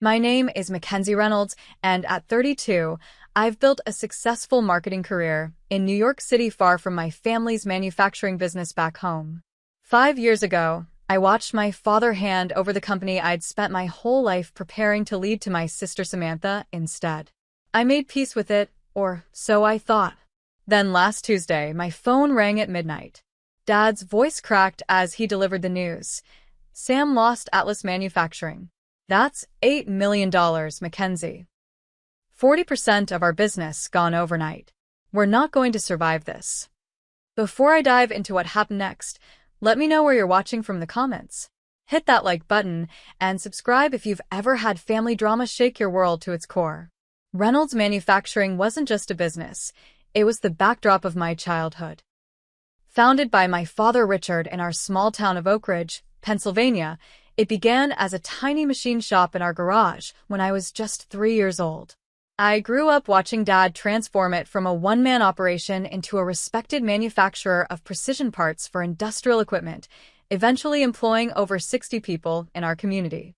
My name is Mackenzie Reynolds, and at 32, I've built a successful marketing career in New York City, far from my family's manufacturing business back home. 5 years ago, I watched my father hand over the company I'd spent my whole life preparing to lead to my sister Samantha instead. I made peace with it, or so I thought. Then last Tuesday, my phone rang at midnight. Dad's voice cracked as he delivered the news. Sam lost Atlas Manufacturing. That's $8 million, Mackenzie. 40% of our business gone overnight. We're not going to survive this. Before I dive into what happened next, let me know where you're watching from in the comments. Hit that like button and subscribe if you've ever had family drama shake your world to its core. Reynolds Manufacturing wasn't just a business. It was the backdrop of my childhood. Founded by my father Richard in our small town of Oak Ridge, Pennsylvania, it began as a tiny machine shop in our garage when I was just 3 years old. I grew up watching Dad transform it from a one-man operation into a respected manufacturer of precision parts for industrial equipment, eventually employing over 60 people in our community.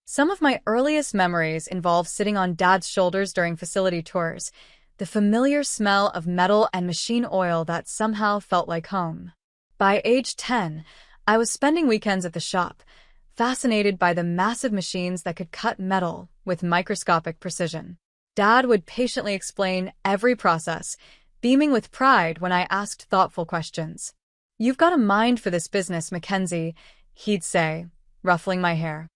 Some of my earliest memories involve sitting on Dad's shoulders during facility tours, the familiar smell of metal and machine oil that somehow felt like home. By age 10, I was spending weekends at the shop, fascinated by the massive machines that could cut metal with microscopic precision. Dad would patiently explain every process, beaming with pride when I asked thoughtful questions. "You've got a mind for this business, Mackenzie," he'd say, ruffling my hair.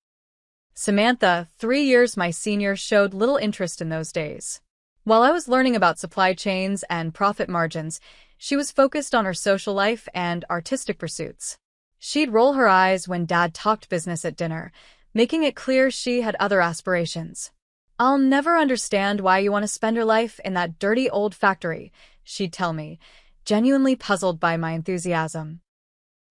Samantha, 3 years my senior, showed little interest in those days. While I was learning about supply chains and profit margins, she was focused on her social life and artistic pursuits. She'd roll her eyes when Dad talked business at dinner, making it clear she had other aspirations. "I'll never understand why you want to spend your life in that dirty old factory," she'd tell me, genuinely puzzled by my enthusiasm.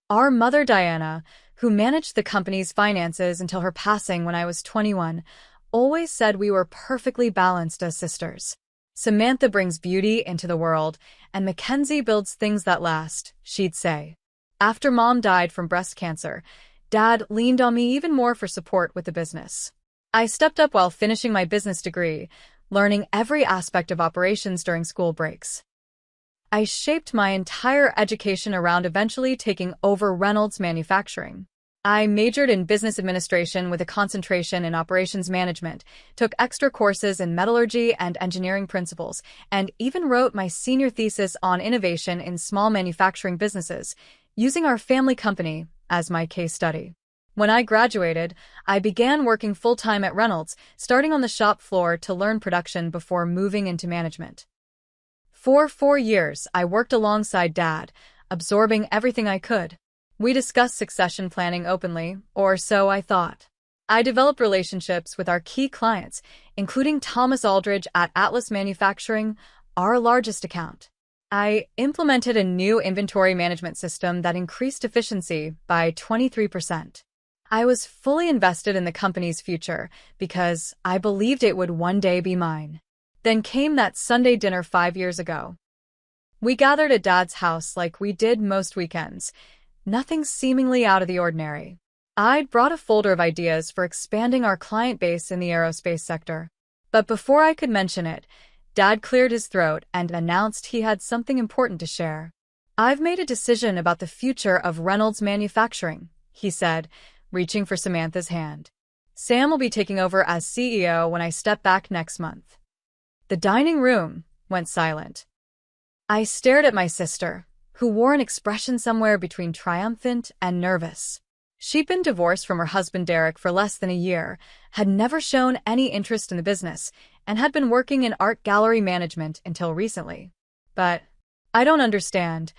Our mother Diana, who managed the company's finances until her passing when I was 21, always said we were perfectly balanced as sisters. "Samantha brings beauty into the world, and Mackenzie builds things that last," she'd say. After Mom died from breast cancer, Dad leaned on me even more for support with the business. I stepped up while finishing my business degree, learning every aspect of operations during school breaks. I shaped my entire education around eventually taking over Reynolds Manufacturing. I majored in business administration with a concentration in operations management, took extra courses in metallurgy and engineering principles, and even wrote my senior thesis on innovation in small manufacturing businesses, using our family company as my case study. When I graduated, I began working full-time at Reynolds, starting on the shop floor to learn production before moving into management. For 4 years, I worked alongside Dad, absorbing everything I could. We discussed succession planning openly, or so I thought. I developed relationships with our key clients, including Thomas Aldridge at Atlas Manufacturing, our largest account. I implemented a new inventory management system that increased efficiency by 23%. I was fully invested in the company's future because I believed it would one day be mine. Then came that Sunday dinner 5 years ago. We gathered at Dad's house like we did most weekends, nothing seemingly out of the ordinary. I'd brought a folder of ideas for expanding our client base in the aerospace sector. But before I could mention it, Dad cleared his throat and announced he had something important to share. "I've made a decision about the future of Reynolds Manufacturing," he said, reaching for Samantha's hand. "Sam will be taking over as CEO when I step back next month." The dining room went silent. I stared at my sister, who wore an expression somewhere between triumphant and nervous. She'd been divorced from her husband Derek for less than a year, had never shown any interest in the business, and had been working in art gallery management until recently. "But I don't understand,"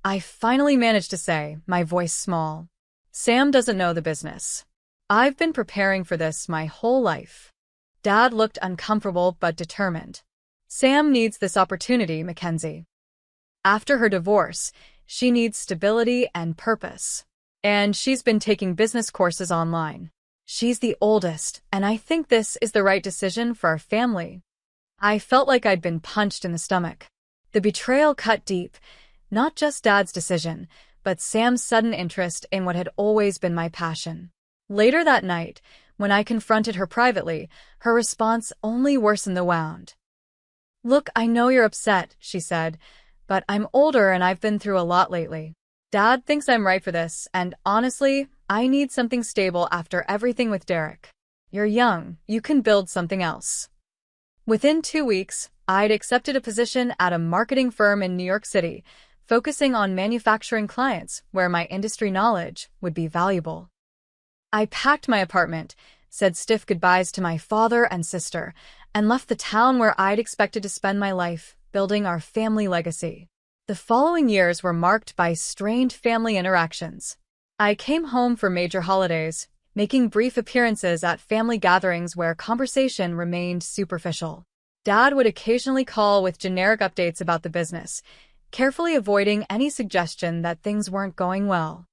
I finally managed to say, my voice small. "Sam doesn't know the business. I've been preparing for this my whole life." Dad looked uncomfortable but determined. "Sam needs this opportunity, Mackenzie. After her divorce, she needs stability and purpose. And she's been taking business courses online. She's the oldest, and I think this is the right decision for our family." I felt like I'd been punched in the stomach. The betrayal cut deep, not just Dad's decision, but Sam's sudden interest in what had always been my passion. Later that night, When I confronted her privately, her response only worsened the wound. "Look, I know you're upset," she said, "but I'm older and I've been through a lot lately. Dad thinks I'm right for this, and honestly, I need something stable after everything with Derek. You're young, you can build something else." Within 2 weeks, I'd accepted a position at a marketing firm in New York City, focusing on manufacturing clients where my industry knowledge would be valuable. I packed my apartment, said stiff goodbyes to my father and sister, and left the town where I'd expected to spend my life, building our family legacy. The following years were marked by strained family interactions. I came home for major holidays, making brief appearances at family gatherings where conversation remained superficial. Dad would occasionally call with generic updates about the business, carefully avoiding any suggestion that things weren't going well.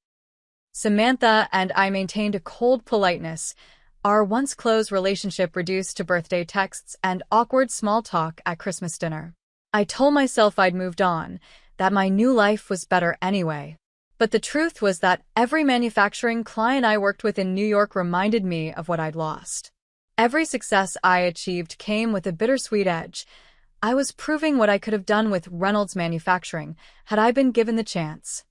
Samantha and I maintained a cold politeness, our once close relationship reduced to birthday texts and awkward small talk at Christmas dinner. I told myself I'd moved on, that my new life was better anyway. But the truth was that every manufacturing client I worked with in New York reminded me of what I'd lost. Every success I achieved came with a bittersweet edge. I was proving what I could have done with Reynolds Manufacturing had I been given the chance.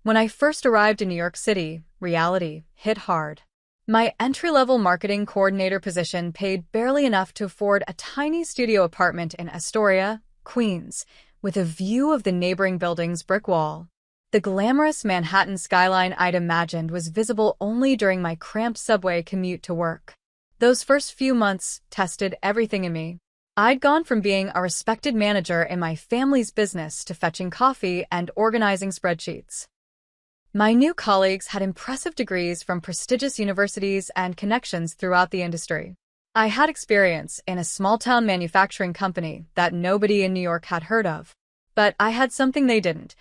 When I first arrived in New York City, reality hit hard. My entry-level marketing coordinator position paid barely enough to afford a tiny studio apartment in Astoria, Queens, with a view of the neighboring building's brick wall. The glamorous Manhattan skyline I'd imagined was visible only during my cramped subway commute to work. Those first few months tested everything in me. I'd gone from being a respected manager in my family's business to fetching coffee and organizing spreadsheets. My new colleagues had impressive degrees from prestigious universities and connections throughout the industry. I had experience in a small-town manufacturing company that nobody in New York had heard of. But I had something they didn't: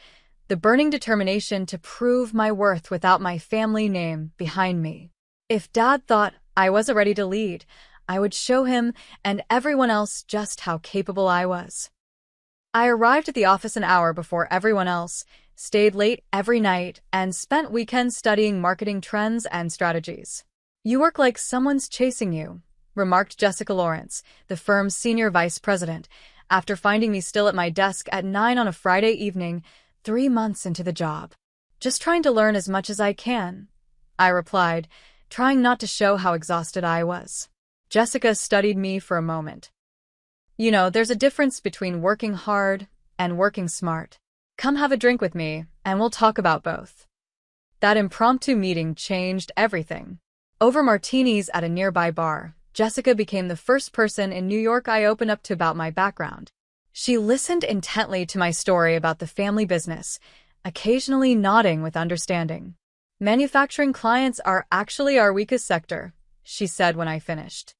the burning determination to prove my worth without my family name behind me. If Dad thought I wasn't ready to lead, I would show him and everyone else just how capable I was. I arrived at the office an hour before everyone else, stayed late every night, and spent weekends studying marketing trends and strategies. "You work like someone's chasing you," remarked Jessica Lawrence, the firm's senior vice president, after finding me still at my desk at 9 on a Friday evening, 3 months into the job. "Just trying to learn as much as I can," I replied, trying not to show how exhausted I was. Jessica studied me for a moment. "You know, there's a difference between working hard and working smart. Come have a drink with me, and we'll talk about both." That impromptu meeting changed everything. Over martinis at a nearby bar, Jessica became the first person in New York I opened up to about my background. She listened intently to my story about the family business, occasionally nodding with understanding. "Manufacturing clients are actually our weakest sector," she said when I finished.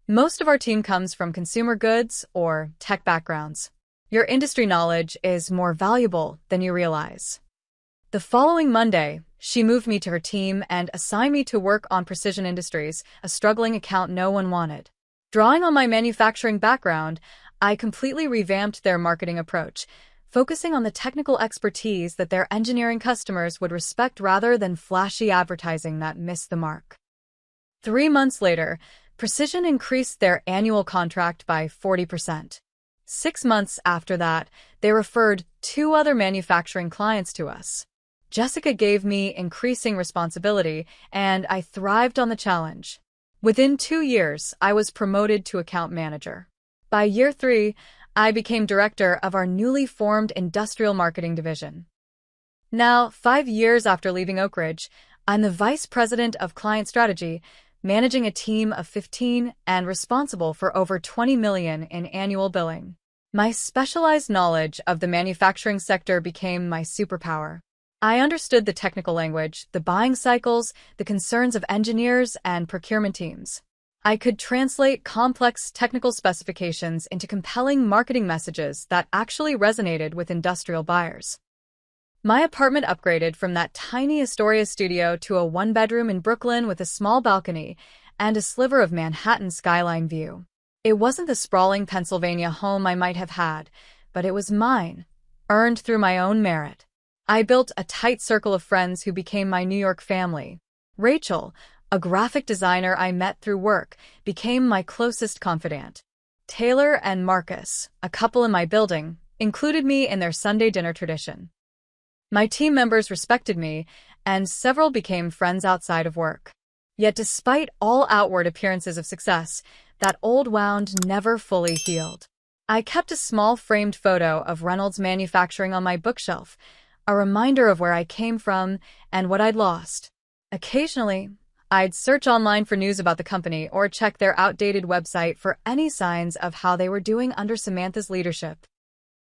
"Most of our team comes from consumer goods or tech backgrounds. Your industry knowledge is more valuable than you realize." The following Monday, she moved me to her team and assigned me to work on Precision Industries, a struggling account no one wanted. Drawing on my manufacturing background, I completely revamped their marketing approach, focusing on the technical expertise that their engineering customers would respect rather than flashy advertising that missed the mark. 3 months later, Precision increased their annual contract by 40%. 6 months after that, they referred 2 other manufacturing clients to us. Jessica gave me increasing responsibility, and I thrived on the challenge. Within 2 years, I was promoted to account manager. By year 3, I became director of our newly formed industrial marketing division. Now, 5 years after leaving Oak Ridge, I'm the vice president of client strategy, managing a team of 15 and responsible for over $20 million in annual billing. My specialized knowledge of the manufacturing sector became my superpower. I understood the technical language, the buying cycles, the concerns of engineers and procurement teams. I could translate complex technical specifications into compelling marketing messages that actually resonated with industrial buyers. My apartment upgraded from that tiny Astoria studio to a 1-bedroom in Brooklyn with a small balcony and a sliver of Manhattan skyline view. It wasn't the sprawling Pennsylvania home I might have had, but it was mine, earned through my own merit. I built a tight circle of friends who became my New York family. Rachel, A graphic designer I met through work became my closest confidant. Taylor and Marcus, a couple in my building, included me in their Sunday dinner tradition. My team members respected me, and several became friends outside of work. Yet despite all outward appearances of success, that old wound never fully healed. I kept a small framed photo of Reynolds Manufacturing on my bookshelf, a reminder of where I came from and what I'd lost. Occasionally, I'd search online for news about the company or check their outdated website for any signs of how they were doing under Samantha's leadership.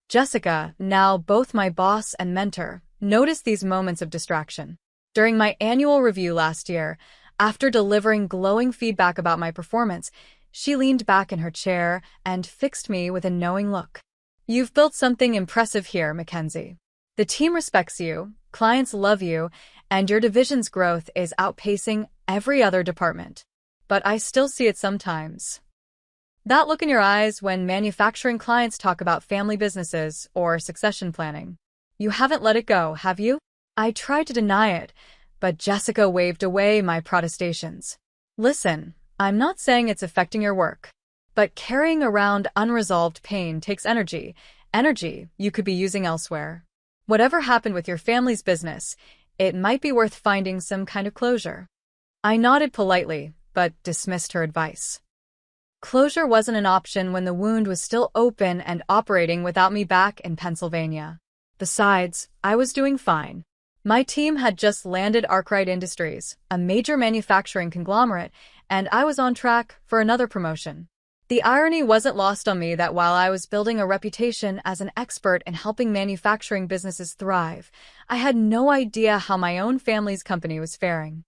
Jessica, now both my boss and mentor, noticed these moments of distraction. During my annual review last year, after delivering glowing feedback about my performance, she leaned back in her chair and fixed me with a knowing look. "You've built something impressive here, Mackenzie. The team respects you, clients love you, and your division's growth is outpacing every other department. But I still see it sometimes. That look in your eyes when manufacturing clients talk about family businesses or succession planning. You haven't let it go, have you?" I tried to deny it, but Jessica waved away my protestations. "Listen, I'm not saying it's affecting your work, but carrying around unresolved pain takes energy you could be using elsewhere. Whatever happened with your family's business, it might be worth finding some kind of closure." I nodded politely, but dismissed her advice. Closure wasn't an option when the wound was still open and operating without me back in Pennsylvania. Besides, I was doing fine. My team had just landed Arkwright Industries, a major manufacturing conglomerate, and I was on track for another promotion. The irony wasn't lost on me that while I was building a reputation as an expert in helping manufacturing businesses thrive, I had no idea how my own family's company was faring.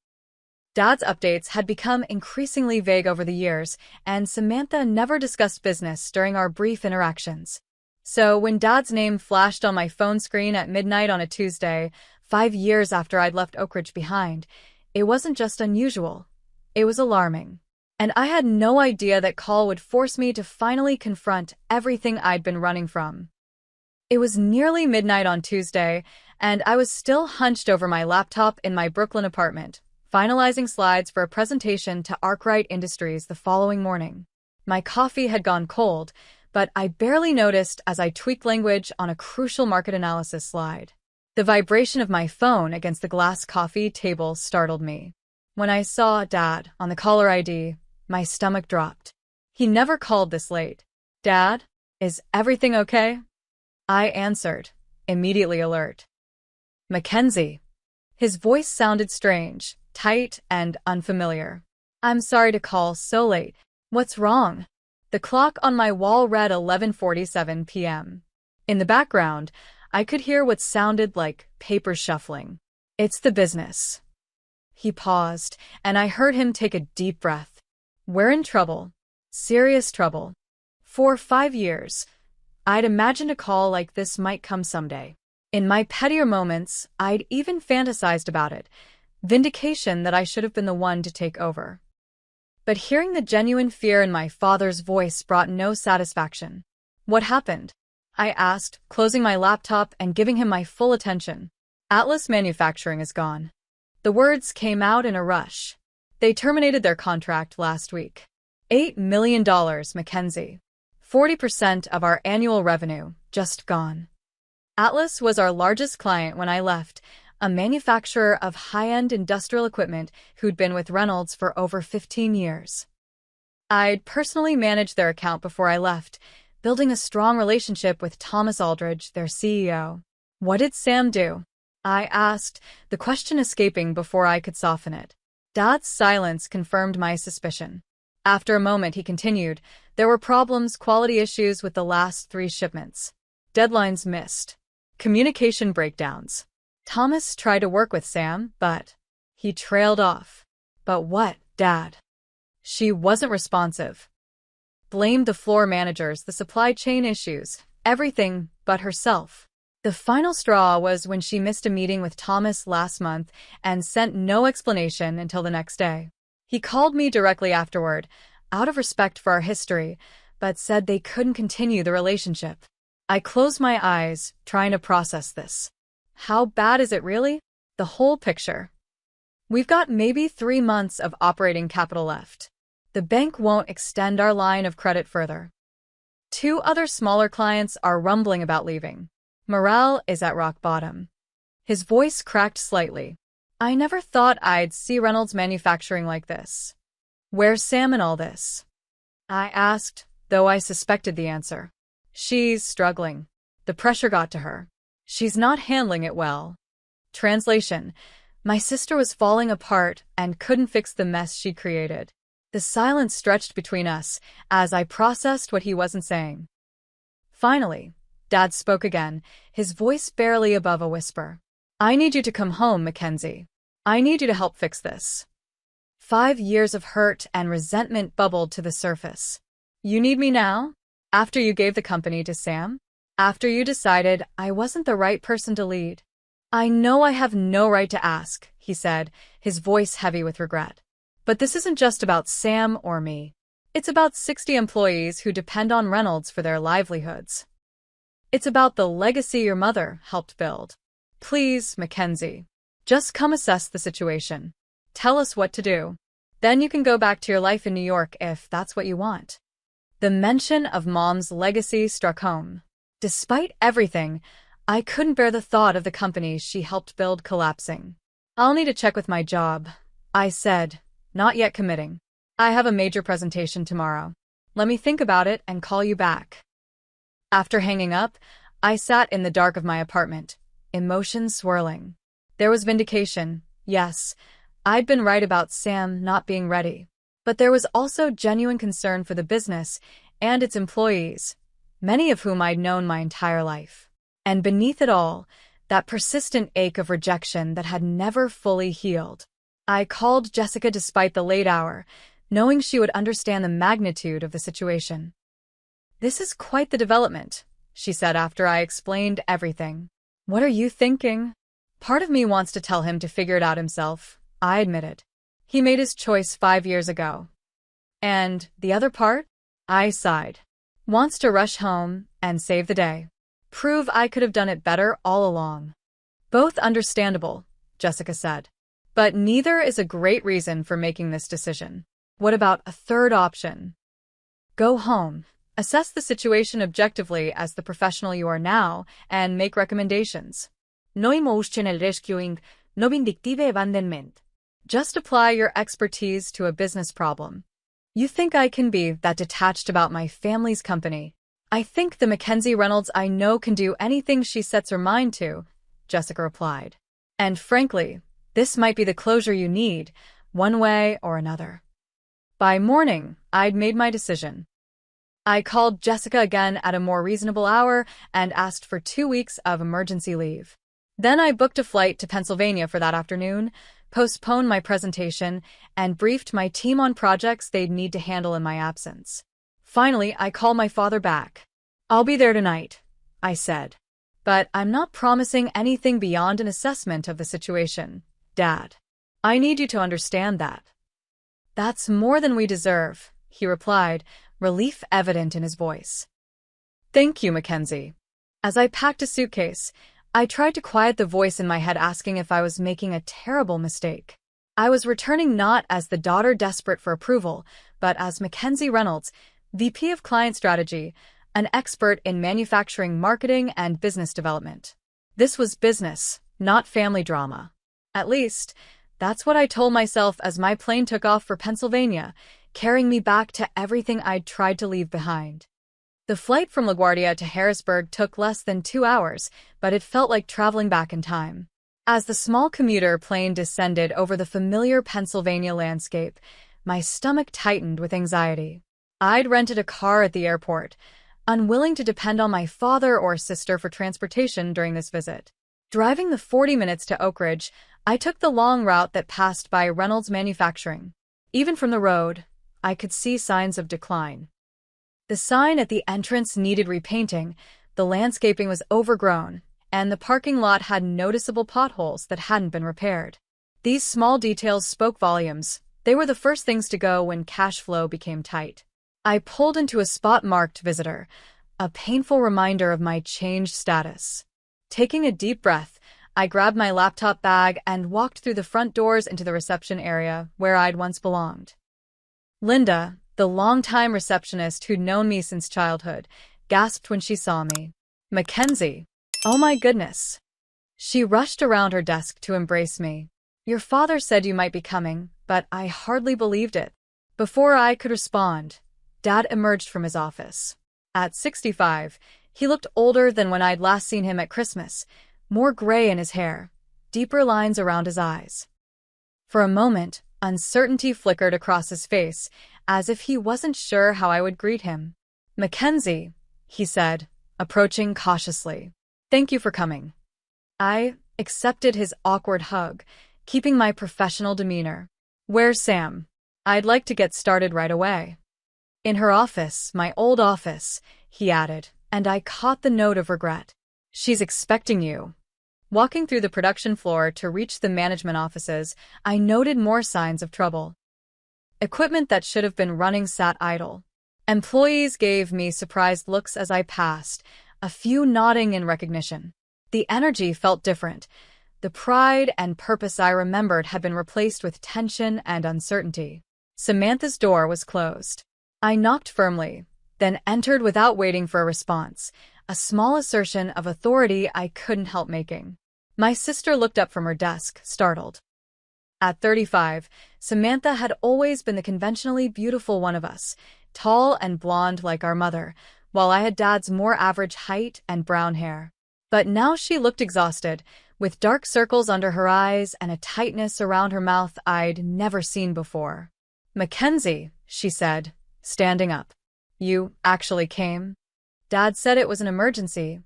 Dad's updates had become increasingly vague over the years, and Samantha never discussed business during our brief interactions. So when Dad's name flashed on my phone screen at midnight on a Tuesday, 5 years after I'd left Oak Ridge behind, it wasn't just unusual. It was alarming. And I had no idea that call would force me to finally confront everything I'd been running from. It was nearly midnight on Tuesday, and I was still hunched over my laptop in my Brooklyn apartment, finalizing slides for a presentation to Arkwright Industries the following morning. My coffee had gone cold, but I barely noticed as I tweaked language on a crucial market analysis slide. The vibration of my phone against the glass coffee table startled me. When I saw Dad on the caller ID, my stomach dropped. He never called this late. "Dad, is everything okay?" I answered, immediately alert. "Mackenzie." His voice sounded strange, tight, and unfamiliar. "I'm sorry to call so late. What's wrong?" The clock on my wall read 11:47 p.m. In the background, I could hear what sounded like paper shuffling. "It's the business." He paused, and I heard him take a deep breath. "We're in trouble. Serious trouble. For 5 years, I'd imagined a call like this might come someday. In my pettier moments, I'd even fantasized about it, vindication that I should have been the one to take over. But hearing the genuine fear in my father's voice brought no satisfaction. "What happened?" I asked, closing my laptop and giving him my full attention. "Atlas Manufacturing is gone." The words came out in a rush. "They terminated their contract last week. $8 million, Mackenzie. 40% of our annual revenue, just gone." Atlas was our largest client when I left, a manufacturer of high-end industrial equipment who'd been with Reynolds for over 15 years. I'd personally managed their account before I left, building a strong relationship with Thomas Aldridge, their CEO. "What did Sam do?" I asked, the question escaping before I could soften it. Dad's silence confirmed my suspicion. After a moment, he continued, "There were problems, quality issues with the last 3 shipments. Deadlines missed. Communication breakdowns. Thomas tried to work with Sam, but..." He trailed off. "But what, Dad?" "She wasn't responsive. Blamed the floor managers, the supply chain issues, everything but herself. The final straw was when she missed a meeting with Thomas last month and sent no explanation until the next day. He called me directly afterward, out of respect for our history, but said they couldn't continue the relationship." I closed my eyes, trying to process this. How bad is it really? The whole picture. We've got maybe 3 months of operating capital left. The bank won't extend our line of credit further. 2 other smaller clients are rumbling about leaving. Morale is at rock bottom. His voice cracked slightly. I never thought I'd see Reynolds Manufacturing like this. Where's Sam in all this? I asked, though I suspected the answer. She's struggling. The pressure got to her. She's not handling it well. Translation: my sister was falling apart and couldn't fix the mess she created. The silence stretched between us as I processed what he wasn't saying. Finally, Dad spoke again, his voice barely above a whisper. I need you to come home, Mackenzie. I need you to help fix this. 5 years of hurt and resentment bubbled to the surface. You need me now? After you gave the company to Sam? After you decided I wasn't the right person to lead? I know I have no right to ask, he said, his voice heavy with regret. But this isn't just about Sam or me. It's about 60 employees who depend on Reynolds for their livelihoods. It's about the legacy your mother helped build. Please, Mackenzie, just come assess the situation. Tell us what to do. Then you can go back to your life in New York if that's what you want. The mention of Mom's legacy struck home. Despite everything, I couldn't bear the thought of the company she helped build collapsing. I'll need to check with my job, I said, not yet committing. I have a major presentation tomorrow. Let me think about it and call you back. After hanging up, I sat in the dark of my apartment, emotions swirling. There was vindication, yes. I'd been right about Sam not being ready. But there was also genuine concern for the business and its employees, many of whom I'd known my entire life. And beneath it all, that persistent ache of rejection that had never fully healed. I called Jessica despite the late hour, knowing she would understand the magnitude of the situation. This is quite the development, she said after I explained everything. What are you thinking? Part of me wants to tell him to figure it out himself, I admitted. He made his choice 5 years ago. And the other part? I sighed. Wants to rush home and save the day. Prove I could have done it better all along. Both understandable, Jessica said. But neither is a great reason for making this decision. What about a third option? Go home, assess the situation objectively as the professional you are now, and make recommendations. No emotional rescuing, no vindictive abandonment. Just apply your expertise to a business problem. You think I can be that detached about my family's company? I think the Mackenzie Reynolds I know can do anything she sets her mind to, Jessica replied. And frankly, this might be the closure you need, one way or another. By morning, I'd made my decision. I called Jessica again at a more reasonable hour and asked for 2 weeks of emergency leave. Then I booked a flight to Pennsylvania for that afternoon, postponed my presentation, and briefed my team on projects they'd need to handle in my absence. Finally, I called my father back. I'll be there tonight, I said. But I'm not promising anything beyond an assessment of the situation, Dad. I need you to understand that. That's more than we deserve, he replied, relief evident in his voice. Thank you, Mackenzie. As I packed a suitcase, I tried to quiet the voice in my head asking if I was making a terrible mistake. I was returning not as the daughter desperate for approval, but as Mackenzie Reynolds, VP of Client Strategy, an expert in manufacturing marketing and business development. This was business, not family drama. At least, that's what I told myself as my plane took off for Pennsylvania, carrying me back to everything I'd tried to leave behind. The flight from LaGuardia to Harrisburg took less than 2 hours, but it felt like traveling back in time. As the small commuter plane descended over the familiar Pennsylvania landscape, my stomach tightened with anxiety. I'd rented a car at the airport, unwilling to depend on my father or sister for transportation during this visit. Driving the 40 minutes to Oak Ridge, I took the long route that passed by Reynolds Manufacturing. Even from the road, I could see signs of decline. The sign at the entrance needed repainting, the landscaping was overgrown, and the parking lot had noticeable potholes that hadn't been repaired. These small details spoke volumes. They were the first things to go when cash flow became tight. I pulled into a spot marked visitor, a painful reminder of my changed status. Taking a deep breath, I grabbed my laptop bag and walked through the front doors into the reception area where I'd once belonged. Linda, the longtime receptionist who'd known me since childhood, gasped when she saw me. Mackenzie. Oh my goodness. She rushed around her desk to embrace me. Your father said you might be coming, but I hardly believed it. Before I could respond, Dad emerged from his office. At 65, he looked older than when I'd last seen him at Christmas, more gray in his hair, deeper lines around his eyes. For a moment, uncertainty flickered across his face, as if he wasn't sure how I would greet him. Mackenzie, he said, approaching cautiously. Thank you for coming. I accepted his awkward hug, keeping my professional demeanor. Where's Sam? I'd like to get started right away. In her office, my old office, he added, and I caught the note of regret. She's expecting you. Walking through the production floor to reach the management offices, I noted more signs of trouble. Equipment that should have been running sat idle. Employees gave me surprised looks as I passed, a few nodding in recognition. The energy felt different. The pride and purpose I remembered had been replaced with tension and uncertainty. Samantha's door was closed. I knocked firmly, then entered without waiting for a response, a small assertion of authority I couldn't help making. My sister looked up from her desk, startled. At 35, Samantha had always been the conventionally beautiful one of us, tall and blonde like our mother, while I had Dad's more average height and brown hair. But now she looked exhausted, with dark circles under her eyes and a tightness around her mouth I'd never seen before. Mackenzie, she said, standing up. You actually came? Dad said it was an emergency,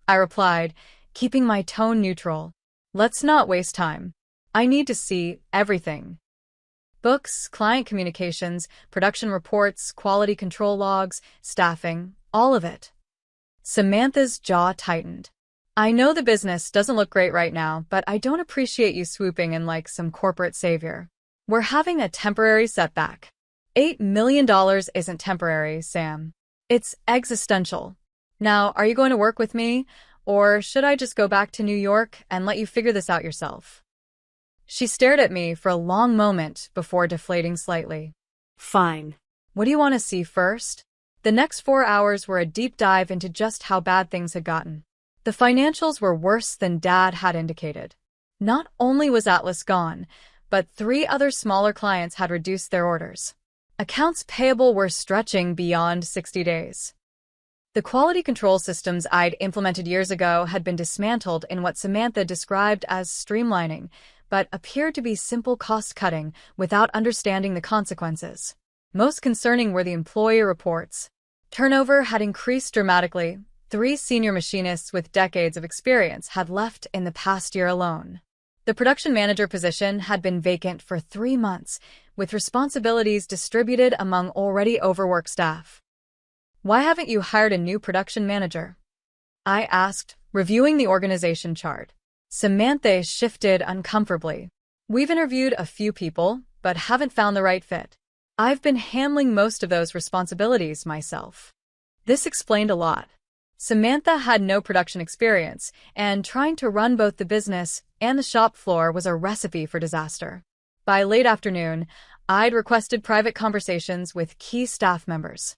I replied, keeping my tone neutral. Let's not waste time. I need to see everything. Books, client communications, production reports, quality control logs, staffing, all of it. Samantha's jaw tightened. I know the business doesn't look great right now, but I don't appreciate you swooping in like some corporate savior. We're having a temporary setback. $8 million isn't temporary, Sam. It's existential. Now, are you going to work with me, or should I just go back to New York and let you figure this out yourself? She stared at me for a long moment before deflating slightly. Fine. What do you want to see first? The next 4 hours were a deep dive into just how bad things had gotten. The financials were worse than Dad had indicated. Not only was Atlas gone, but 3 other smaller clients had reduced their orders. Accounts payable were stretching beyond 60 days. The quality control systems I'd implemented years ago had been dismantled in what Samantha described as streamlining, but appeared to be simple cost-cutting without understanding the consequences. Most concerning were the employee reports. Turnover had increased dramatically. 3 senior machinists with decades of experience had left in the past year alone. The production manager position had been vacant for 3 months, with responsibilities distributed among already overworked staff. Why haven't you hired a new production manager? I asked, reviewing the organization chart. Samantha shifted uncomfortably. We've interviewed a few people, but haven't found the right fit. I've been handling most of those responsibilities myself. This explained a lot. Samantha had no production experience, and trying to run both the business and the shop floor was a recipe for disaster. By late afternoon, I'd requested private conversations with key staff members.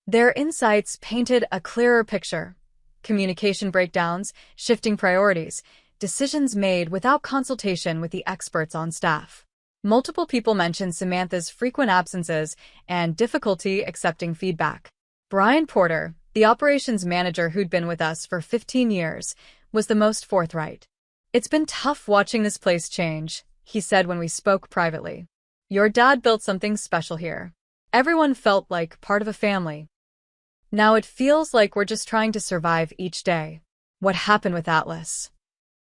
Their insights painted a clearer picture. Communication breakdowns, shifting priorities, decisions made without consultation with the experts on staff. Multiple people mentioned Samantha's frequent absences and difficulty accepting feedback. Brian Porter, the operations manager who'd been with us for 15 years, was the most forthright. It's been tough watching this place change, he said when we spoke privately. Your dad built something special here. Everyone felt like part of a family. Now it feels like we're just trying to survive each day. What happened with Atlas?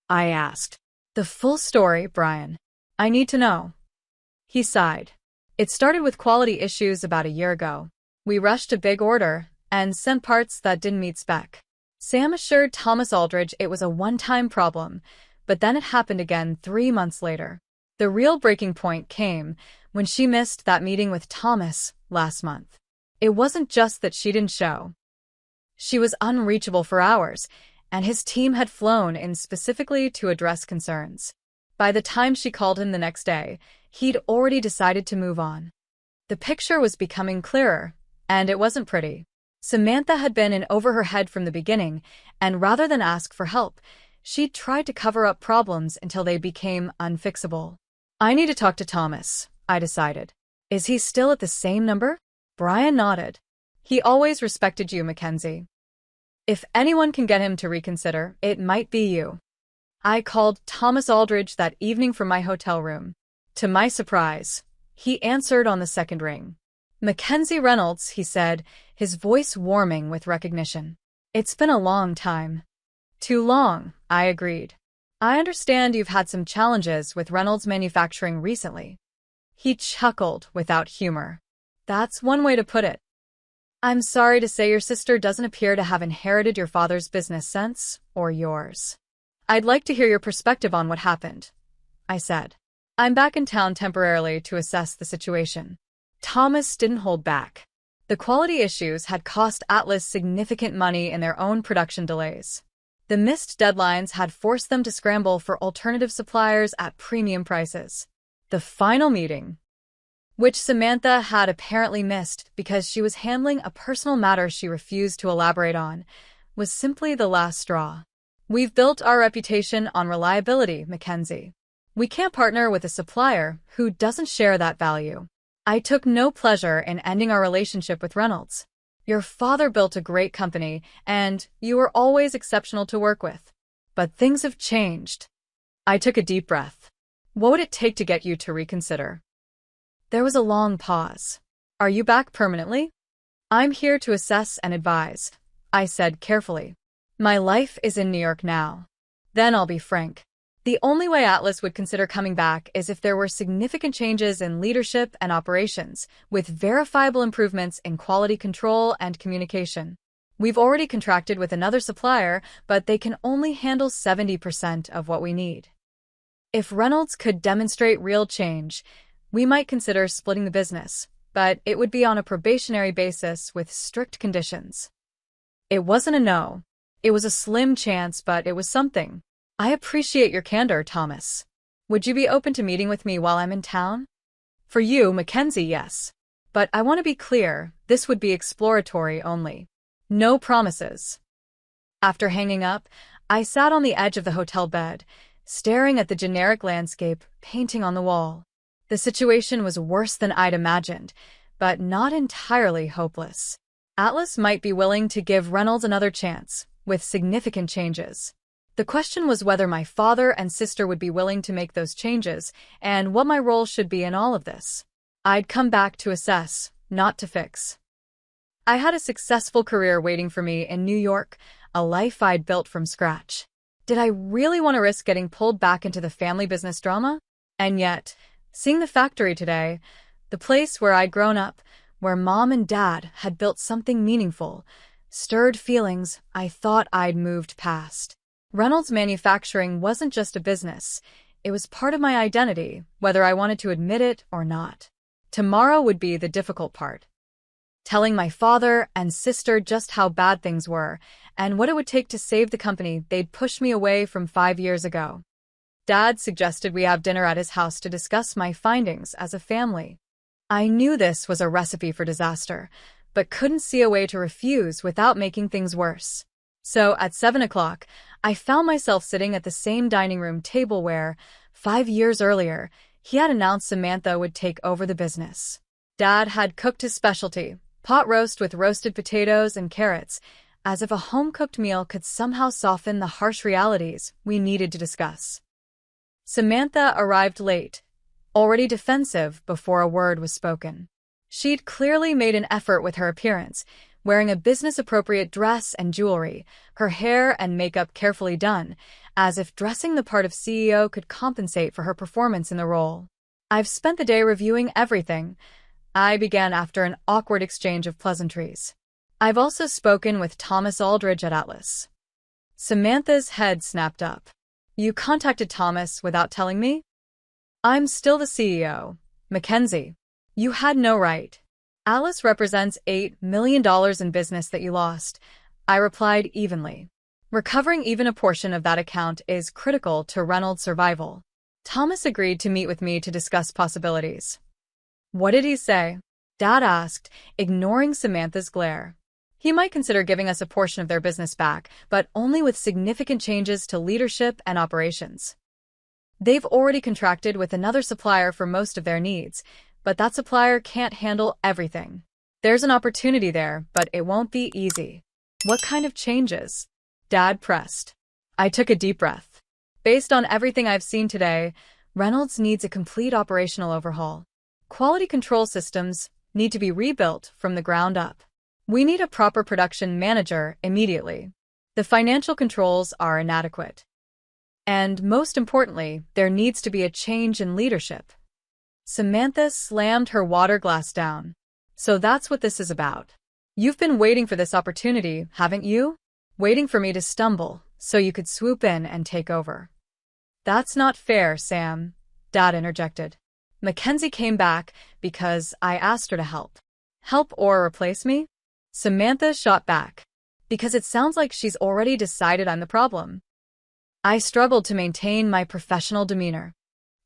I asked. The full story, Brian. I need to know. He sighed. It started with quality issues about a year ago. We rushed a big order and sent parts that didn't meet spec. Sam assured Thomas Aldridge it was a one-time problem, but then it happened again 3 months later. The real breaking point came when she missed that meeting with Thomas last month. It wasn't just that she didn't show. She was unreachable for hours, and his team had flown in specifically to address concerns. By the time she called him the next day, he'd already decided to move on. The picture was becoming clearer, and it wasn't pretty. Samantha had been in over her head from the beginning, and rather than ask for help, she'd tried to cover up problems until they became unfixable. I need to talk to Thomas, I decided. Is he still at the same number? Brian nodded. He always respected you, Mackenzie. If anyone can get him to reconsider, it might be you. I called Thomas Aldridge that evening from my hotel room. To my surprise, he answered on the second ring. Mackenzie Reynolds, he said, his voice warming with recognition. It's been a long time. Too long, I agreed. I understand you've had some challenges with Reynolds Manufacturing recently. He chuckled without humor. That's one way to put it. I'm sorry to say your sister doesn't appear to have inherited your father's business sense, or yours. I'd like to hear your perspective on what happened, I said. I'm back in town temporarily to assess the situation. Thomas didn't hold back. The quality issues had cost Atlas significant money in their own production delays. The missed deadlines had forced them to scramble for alternative suppliers at premium prices. The final meeting, which Samantha had apparently missed because she was handling a personal matter she refused to elaborate on, was simply the last straw. We've built our reputation on reliability, Mackenzie. We can't partner with a supplier who doesn't share that value. I took no pleasure in ending our relationship with Reynolds. Your father built a great company, and you were always exceptional to work with. But things have changed. I took a deep breath. What would it take to get you to reconsider? There was a long pause. Are you back permanently? I'm here to assess and advise, I said carefully. My life is in New York now. Then I'll be frank. The only way Atlas would consider coming back is if there were significant changes in leadership and operations, with verifiable improvements in quality control and communication. We've already contracted with another supplier, but they can only handle 70% of what we need. If Reynolds could demonstrate real change, we might consider splitting the business, but it would be on a probationary basis with strict conditions. It wasn't a no. It was a slim chance, but it was something. I appreciate your candor, Thomas. Would you be open to meeting with me while I'm in town? For you, Mackenzie, yes. But I want to be clear, this would be exploratory only. No promises. After hanging up, I sat on the edge of the hotel bed, staring at the generic landscape painting on the wall. The situation was worse than I'd imagined, but not entirely hopeless. Atlas might be willing to give Reynolds another chance, with significant changes. The question was whether my father and sister would be willing to make those changes, and what my role should be in all of this. I'd come back to assess, not to fix. I had a successful career waiting for me in New York, a life I'd built from scratch. Did I really want to risk getting pulled back into the family business drama? And yet, seeing the factory today, the place where I'd grown up, where Mom and Dad had built something meaningful, stirred feelings I thought I'd moved past. Reynolds Manufacturing wasn't just a business. It was part of my identity, whether I wanted to admit it or not. Tomorrow would be the difficult part. Telling my father and sister just how bad things were, and what it would take to save the company they'd pushed me away from 5 years ago. Dad suggested we have dinner at his house to discuss my findings as a family. I knew this was a recipe for disaster, but couldn't see a way to refuse without making things worse. So at 7 o'clock, I found myself sitting at the same dining room table where, 5 years earlier, he had announced Samantha would take over the business. Dad had cooked his specialty, pot roast with roasted potatoes and carrots, as if a home-cooked meal could somehow soften the harsh realities we needed to discuss. Samantha arrived late, already defensive before a word was spoken. She'd clearly made an effort with her appearance, wearing a business-appropriate dress and jewelry, her hair and makeup carefully done, as if dressing the part of CEO could compensate for her performance in the role. I've spent the day reviewing everything, I began after an awkward exchange of pleasantries. I've also spoken with Thomas Aldridge at Atlas. Samantha's head snapped up. You contacted Thomas without telling me? I'm still the CEO, Mackenzie. You had no right. Atlas represents $8 million in business that you lost, I replied evenly. Recovering even a portion of that account is critical to Reynolds' survival. Thomas agreed to meet with me to discuss possibilities. What did he say? Dad asked, ignoring Samantha's glare. He might consider giving us a portion of their business back, but only with significant changes to leadership and operations. They've already contracted with another supplier for most of their needs, but that supplier can't handle everything. There's an opportunity there, but it won't be easy. What kind of changes? Dad pressed. I took a deep breath. Based on everything I've seen today, Reynolds needs a complete operational overhaul. Quality control systems need to be rebuilt from the ground up. We need a proper production manager immediately. The financial controls are inadequate. And most importantly, there needs to be a change in leadership. Samantha slammed her water glass down. So that's what this is about. You've been waiting for this opportunity, haven't you? Waiting for me to stumble, so you could swoop in and take over. That's not fair, Sam, Dad interjected. Mackenzie came back because I asked her to help. Help or replace me? Samantha shot back. Because it sounds like she's already decided I'm the problem. I struggled to maintain my professional demeanor.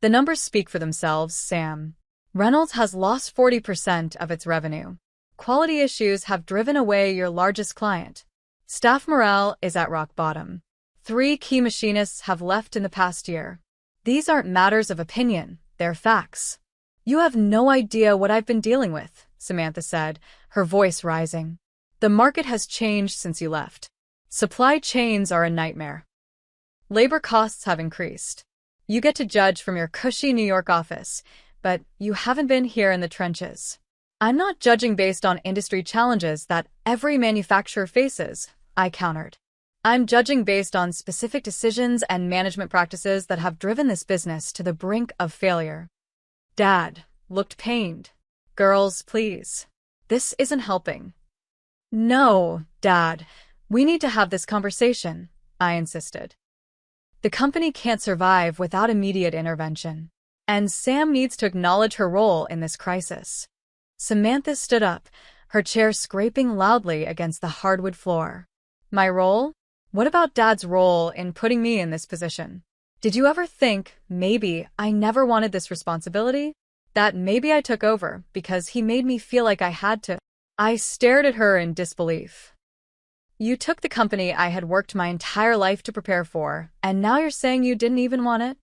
The numbers speak for themselves, Sam. Reynolds has lost 40% of its revenue. Quality issues have driven away your largest client. Staff morale is at rock bottom. 3 key machinists have left in the past year. These aren't matters of opinion, they're facts. You have no idea what I've been dealing with, Samantha said, her voice rising. The market has changed since you left. Supply chains are a nightmare. Labor costs have increased. You get to judge from your cushy New York office, but you haven't been here in the trenches. I'm not judging based on industry challenges that every manufacturer faces, I countered. I'm judging based on specific decisions and management practices that have driven this business to the brink of failure. Dad looked pained. Girls, please. This isn't helping. No, Dad. We need to have this conversation, I insisted. The company can't survive without immediate intervention. And Sam needs to acknowledge her role in this crisis. Samantha stood up, her chair scraping loudly against the hardwood floor. My role? What about Dad's role in putting me in this position? Did you ever think, maybe, I never wanted this responsibility? That maybe I took over because he made me feel like I had to? I stared at her in disbelief. You took the company I had worked my entire life to prepare for, and now you're saying you didn't even want it?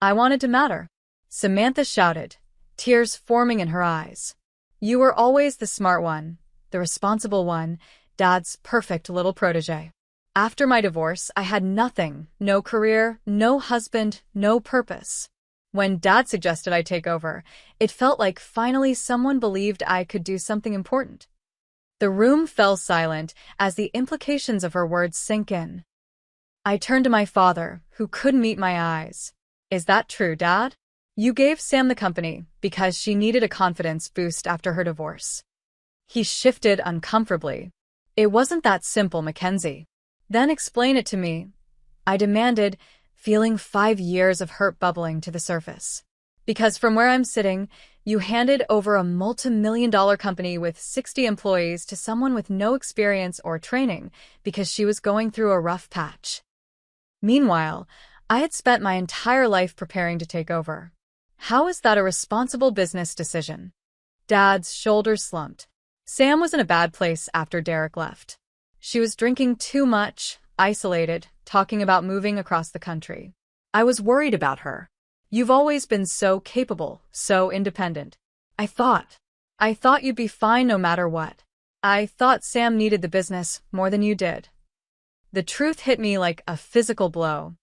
I wanted to matter. Samantha shouted, tears forming in her eyes. You were always the smart one, the responsible one, Dad's perfect little protege. After my divorce, I had nothing, no career, no husband, no purpose. When Dad suggested I take over, it felt like finally someone believed I could do something important. The room fell silent as the implications of her words sank in. I turned to my father, who couldn't meet my eyes. Is that true, Dad? You gave Sam the company because she needed a confidence boost after her divorce. He shifted uncomfortably. It wasn't that simple, Mackenzie. Then explain it to me, I demanded, feeling 5 years of hurt bubbling to the surface. Because from where I'm sitting, you handed over a multi-million-dollar company with 60 employees to someone with no experience or training because she was going through a rough patch. Meanwhile, I had spent my entire life preparing to take over. How is that a responsible business decision? Dad's shoulders slumped. Sam was in a bad place after Derek left. She was drinking too much, isolated, talking about moving across the country. I was worried about her. You've always been so capable, so independent. I thought you'd be fine no matter what. I thought Sam needed the business more than you did. The truth hit me like a physical blow.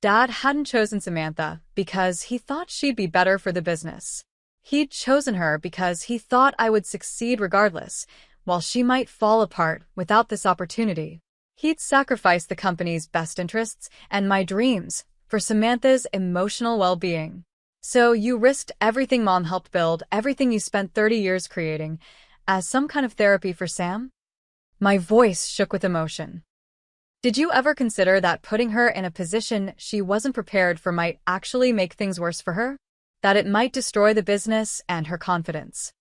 Dad hadn't chosen Samantha because he thought she'd be better for the business. He'd chosen her because he thought I would succeed regardless, while she might fall apart without this opportunity. He'd sacrificed the company's best interests and my dreams for Samantha's emotional well-being. So you risked everything Mom helped build, everything you spent 30 years creating, as some kind of therapy for Sam? My voice shook with emotion. Did you ever consider that putting her in a position she wasn't prepared for might actually make things worse for her? That it might destroy the business and her confidence?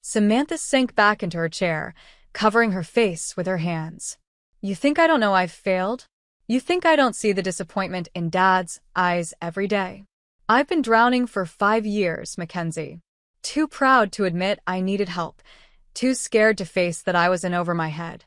Samantha sank back into her chair, covering her face with her hands. You think I don't know I've failed? You think I don't see the disappointment in Dad's eyes every day? I've been drowning for 5 years, Mackenzie. Too proud to admit I needed help. Too scared to face that I was in over my head.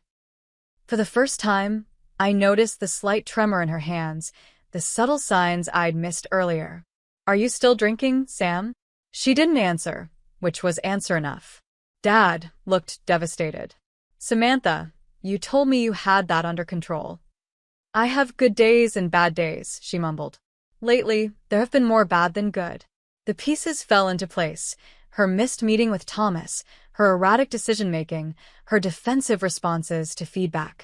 For the first time, I noticed the slight tremor in her hands, the subtle signs I'd missed earlier. Are you still drinking, Sam? She didn't answer, which was answer enough. Dad looked devastated. Samantha, you told me you had that under control. I have good days and bad days, she mumbled. Lately, there have been more bad than good. The pieces fell into place. Her missed meeting with Thomas, her erratic decision-making, her defensive responses to feedback.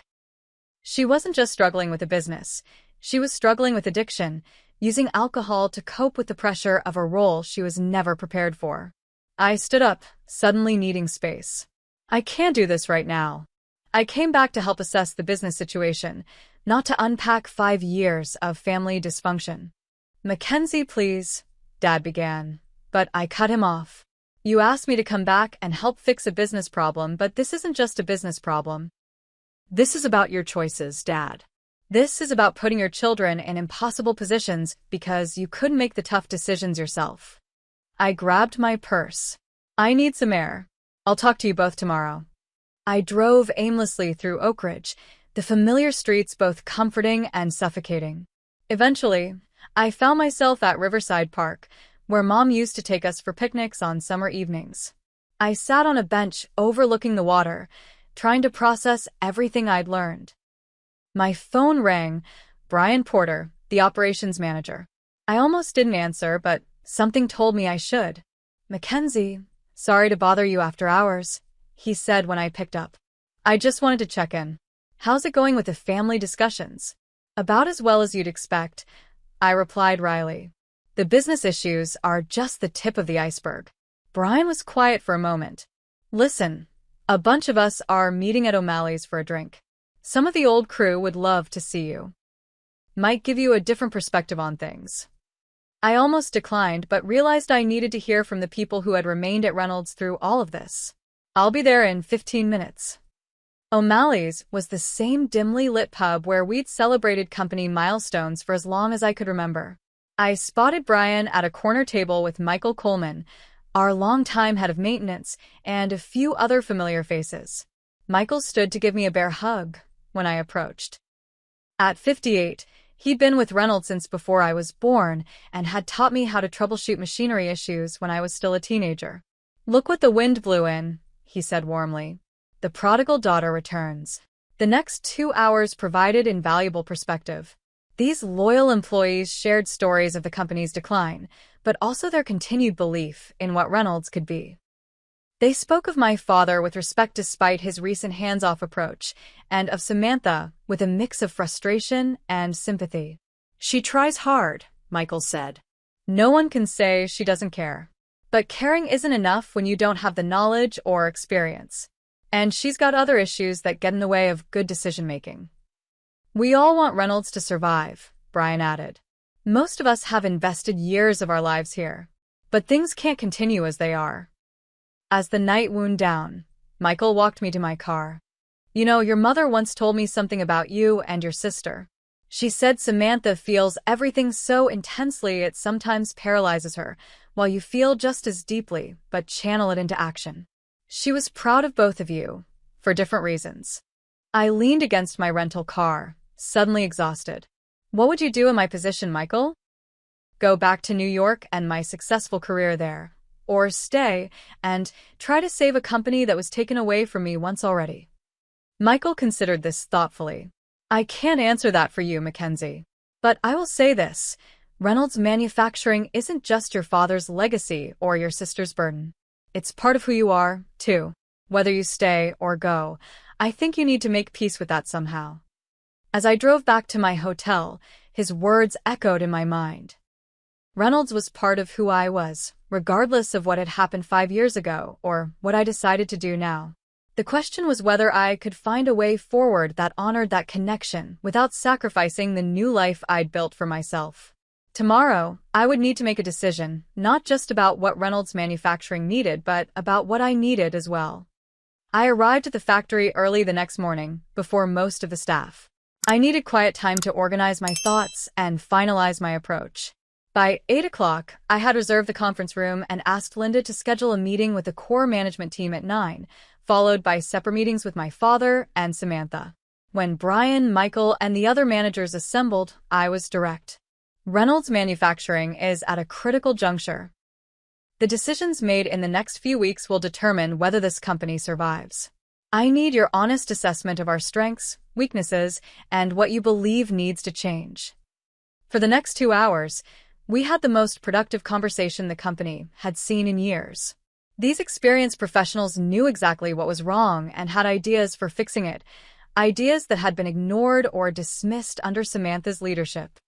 She wasn't just struggling with a business. She was struggling with addiction, using alcohol to cope with the pressure of a role she was never prepared for. I stood up, suddenly needing space. I can't do this right now. I came back to help assess the business situation, not to unpack 5 years of family dysfunction. Mackenzie, please, Dad began, but I cut him off. You asked me to come back and help fix a business problem, but this isn't just a business problem. This is about your choices, Dad. This is about putting your children in impossible positions because you couldn't make the tough decisions yourself. I grabbed my purse. I need some air. I'll talk to you both tomorrow. I drove aimlessly through Oak Ridge, the familiar streets both comforting and suffocating. Eventually, I found myself at Riverside Park, where Mom used to take us for picnics on summer evenings. I sat on a bench overlooking the water, trying to process everything I'd learned. My phone rang. Brian Porter, the operations manager. I almost didn't answer, but something told me I should. Mackenzie, sorry to bother you after hours, he said when I picked up. I just wanted to check in. How's it going with the family discussions? About as well as you'd expect, I replied wryly. The business issues are just the tip of the iceberg. Brian was quiet for a moment. Listen, a bunch of us are meeting at O'Malley's for a drink. Some of the old crew would love to see you. Might give you a different perspective on things. I almost declined, but realized I needed to hear from the people who had remained at Reynolds through all of this. I'll be there in 15 minutes. O'Malley's was the same dimly lit pub where we'd celebrated company milestones for as long as I could remember. I spotted Brian at a corner table with Michael Coleman, our longtime head of maintenance, and a few other familiar faces. Michael stood to give me a bear hug when I approached. At 58, he'd been with Reynolds since before I was born and had taught me how to troubleshoot machinery issues when I was still a teenager. Look what the wind blew in, he said warmly. The prodigal daughter returns. The next 2 hours provided invaluable perspective. These loyal employees shared stories of the company's decline, but also their continued belief in what Reynolds could be. They spoke of my father with respect despite his recent hands-off approach, and of Samantha with a mix of frustration and sympathy. She tries hard, Michael said. No one can say she doesn't care. But caring isn't enough when you don't have the knowledge or experience. And she's got other issues that get in the way of good decision-making. We all want Reynolds to survive, Brian added. Most of us have invested years of our lives here. But things can't continue as they are. As the night wound down, Michael walked me to my car. You know, your mother once told me something about you and your sister. She said Samantha feels everything so intensely it sometimes paralyzes her, while you feel just as deeply, but channel it into action. She was proud of both of you, for different reasons. I leaned against my rental car, suddenly exhausted. What would you do in my position, Michael? Go back to New York and my successful career there. Or stay and try to save a company that was taken away from me once already. Michael considered this thoughtfully. I can't answer that for you, Mackenzie. But I will say this. Reynolds Manufacturing isn't just your father's legacy or your sister's burden. It's part of who you are, too. Whether you stay or go, I think you need to make peace with that somehow. As I drove back to my hotel, his words echoed in my mind. Reynolds was part of who I was, regardless of what had happened 5 years ago or what I decided to do now. The question was whether I could find a way forward that honored that connection without sacrificing the new life I'd built for myself. Tomorrow, I would need to make a decision, not just about what Reynolds Manufacturing needed, but about what I needed as well. I arrived at the factory early the next morning, before most of the staff. I needed quiet time to organize my thoughts and finalize my approach. By 8 o'clock, I had reserved the conference room and asked Linda to schedule a meeting with the core management team at 9, followed by separate meetings with my father and Samantha. When Brian, Michael, and the other managers assembled, I was direct. Reynolds Manufacturing is at a critical juncture. The decisions made in the next few weeks will determine whether this company survives. I need your honest assessment of our strengths, weaknesses, and what you believe needs to change. For the next 2 hours, we had the most productive conversation the company had seen in years. These experienced professionals knew exactly what was wrong and had ideas for fixing it, ideas that had been ignored or dismissed under Samantha's leadership.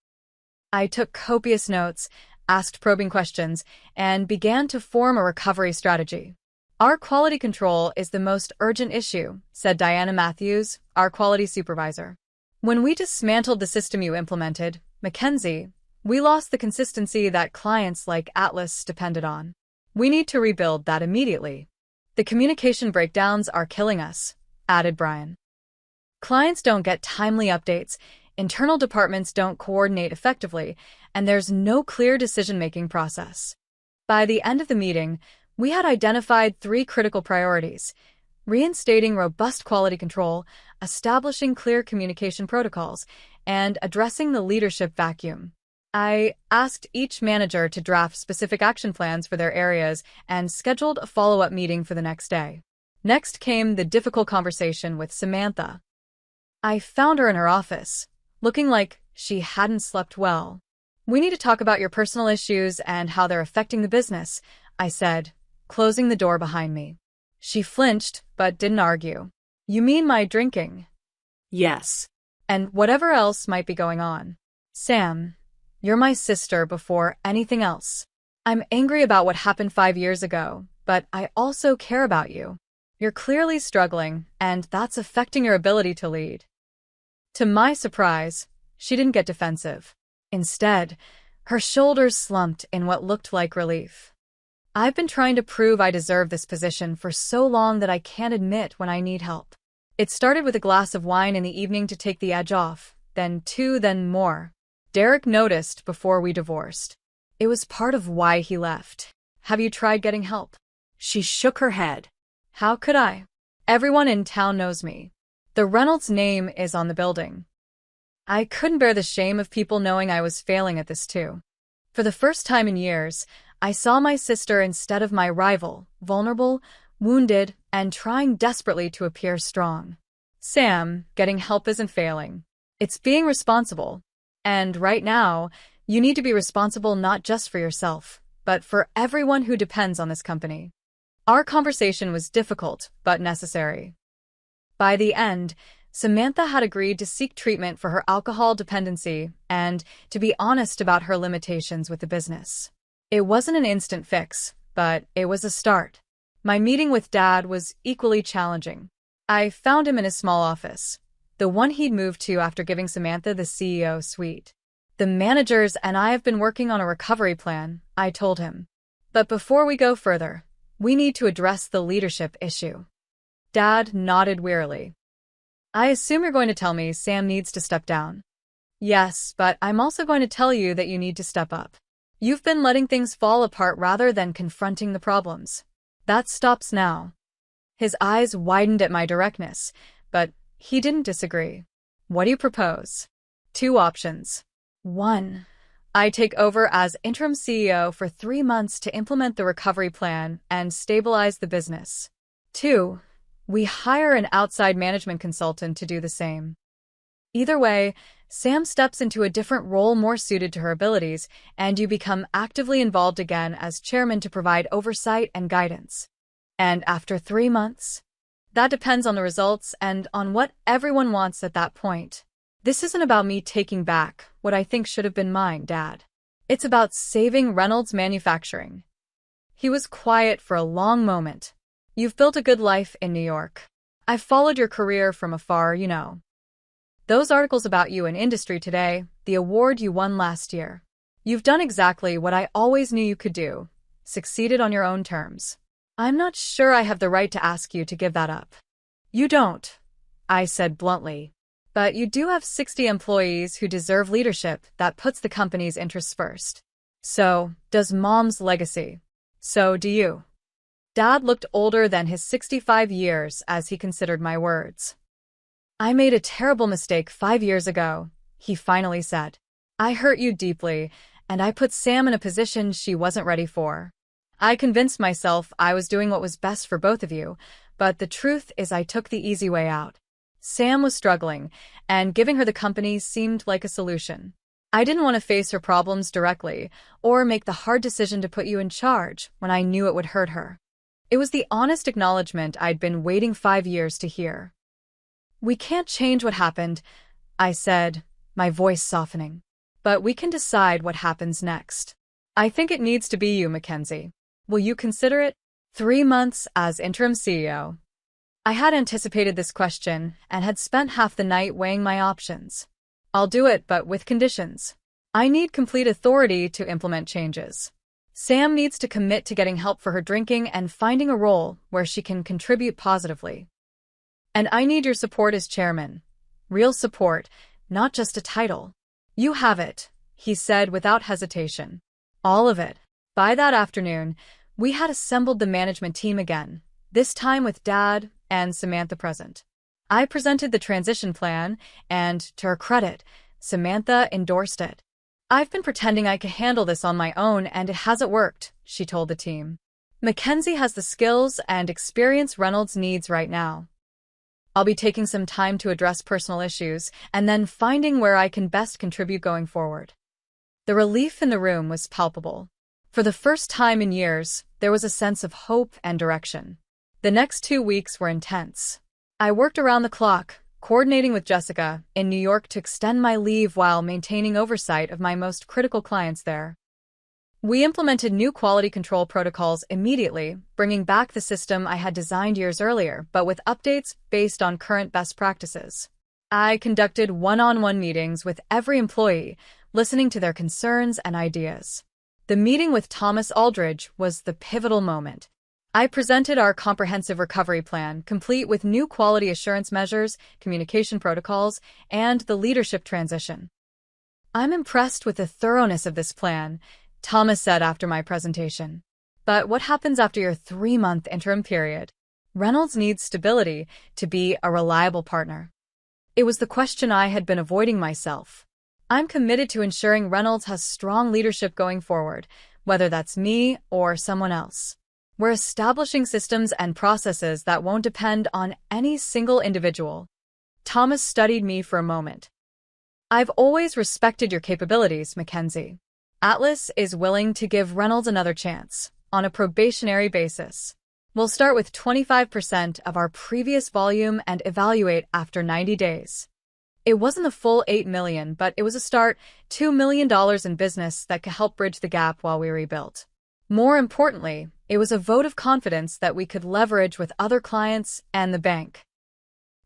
I took copious notes, asked probing questions, and began to form a recovery strategy. Our quality control is the most urgent issue, said Diana Matthews, our quality supervisor. When we dismantled the system you implemented, Mackenzie, we lost the consistency that clients like Atlas depended on. We need to rebuild that immediately. The communication breakdowns are killing us, added Brian. Clients don't get timely updates, internal departments don't coordinate effectively, and there's no clear decision-making process. By the end of the meeting, we had identified 3 critical priorities: reinstating robust quality control, establishing clear communication protocols, and addressing the leadership vacuum. I asked each manager to draft specific action plans for their areas and scheduled a follow-up meeting for the next day. Next came the difficult conversation with Samantha. I found her in her office, looking like she hadn't slept well. We need to talk about your personal issues and how they're affecting the business, I said, closing the door behind me. She flinched, but didn't argue. You mean my drinking? Yes. And whatever else might be going on. Sam, you're my sister before anything else. I'm angry about what happened 5 years ago, but I also care about you. You're clearly struggling, and that's affecting your ability to lead. To my surprise, she didn't get defensive. Instead, her shoulders slumped in what looked like relief. I've been trying to prove I deserve this position for so long that I can't admit when I need help. It started with a glass of wine in the evening to take the edge off, then 2, then more. Derek noticed before we divorced. It was part of why he left. Have you tried getting help? She shook her head. How could I? Everyone in town knows me. The Reynolds name is on the building. I couldn't bear the shame of people knowing I was failing at this too. For the first time in years, I saw my sister instead of my rival, vulnerable, wounded, and trying desperately to appear strong. Sam, getting help isn't failing. It's being responsible. And right now, you need to be responsible not just for yourself, but for everyone who depends on this company. Our conversation was difficult, but necessary. By the end, Samantha had agreed to seek treatment for her alcohol dependency and to be honest about her limitations with the business. It wasn't an instant fix, but it was a start. My meeting with Dad was equally challenging. I found him in his small office, the one he'd moved to after giving Samantha the CEO suite. The managers and I have been working on a recovery plan, I told him. But before we go further, we need to address the leadership issue. Dad nodded wearily. I assume you're going to tell me Sam needs to step down. Yes, but I'm also going to tell you that you need to step up. You've been letting things fall apart rather than confronting the problems. That stops now. His eyes widened at my directness, but he didn't disagree. What do you propose? 2 options. 1. I take over as interim CEO for 3 months to implement the recovery plan and stabilize the business. 2. We hire an outside management consultant to do the same. Either way, Sam steps into a different role more suited to her abilities, and you become actively involved again as chairman to provide oversight and guidance. And after 3 months? That depends on the results and on what everyone wants at that point. This isn't about me taking back what I think should have been mine, Dad. It's about saving Reynolds Manufacturing. He was quiet for a long moment. You've built a good life in New York. I've followed your career from afar, you know. Those articles about you in Industry Today, the award you won last year. You've done exactly what I always knew you could do. Succeeded on your own terms. I'm not sure I have the right to ask you to give that up. You don't, I said bluntly. But you do have 60 employees who deserve leadership that puts the company's interests first. So does Mom's legacy. So do you. Dad looked older than his 65 years as he considered my words. I made a terrible mistake 5 years ago, he finally said. I hurt you deeply, and I put Sam in a position she wasn't ready for. I convinced myself I was doing what was best for both of you, but the truth is I took the easy way out. Sam was struggling, and giving her the company seemed like a solution. I didn't want to face her problems directly, or make the hard decision to put you in charge when I knew it would hurt her. It was the honest acknowledgement I'd been waiting 5 years to hear. We can't change what happened, I said, my voice softening. But we can decide what happens next. I think it needs to be you, Mackenzie. Will you consider it? 3 months as interim CEO. I had anticipated this question and had spent half the night weighing my options. I'll do it, but with conditions. I need complete authority to implement changes. Sam needs to commit to getting help for her drinking and finding a role where she can contribute positively. And I need your support as chairman. Real support, not just a title. You have it, he said without hesitation. All of it. By that afternoon, we had assembled the management team again, this time with Dad and Samantha present. I presented the transition plan, and, to her credit, Samantha endorsed it. I've been pretending I could handle this on my own, and it hasn't worked, she told the team. Mackenzie has the skills and experience Reynolds needs right now. I'll be taking some time to address personal issues, and then finding where I can best contribute going forward. The relief in the room was palpable. For the first time in years, there was a sense of hope and direction. The next 2 weeks were intense. I worked around the clock, coordinating with Jessica in New York to extend my leave while maintaining oversight of my most critical clients there. We implemented new quality control protocols immediately, bringing back the system I had designed years earlier, but with updates based on current best practices. I conducted one-on-one meetings with every employee, listening to their concerns and ideas. The meeting with Thomas Aldridge was the pivotal moment. I presented our comprehensive recovery plan, complete with new quality assurance measures, communication protocols, and the leadership transition. I'm impressed with the thoroughness of this plan, Thomas said after my presentation. But what happens after your 3-month interim period? Reynolds needs stability to be a reliable partner. It was the question I had been avoiding myself. I'm committed to ensuring Reynolds has strong leadership going forward, whether that's me or someone else. We're establishing systems and processes that won't depend on any single individual. Thomas studied me for a moment. I've always respected your capabilities, Mackenzie. Atlas is willing to give Reynolds another chance, on a probationary basis. We'll start with 25% of our previous volume and evaluate after 90 days. It wasn't the full $8 million, but it was a start, $2 million in business that could help bridge the gap while we rebuilt. More importantly, it was a vote of confidence that we could leverage with other clients and the bank.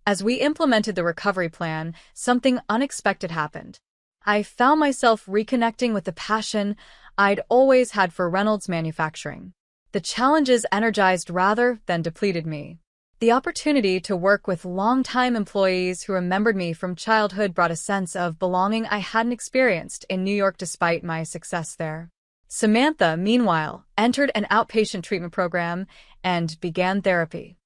As we implemented the recovery plan, something unexpected happened. I found myself reconnecting with the passion I'd always had for Reynolds Manufacturing. The challenges energized rather than depleted me. The opportunity to work with longtime employees who remembered me from childhood brought a sense of belonging I hadn't experienced in New York despite my success there. Samantha, meanwhile, entered an outpatient treatment program and began therapy.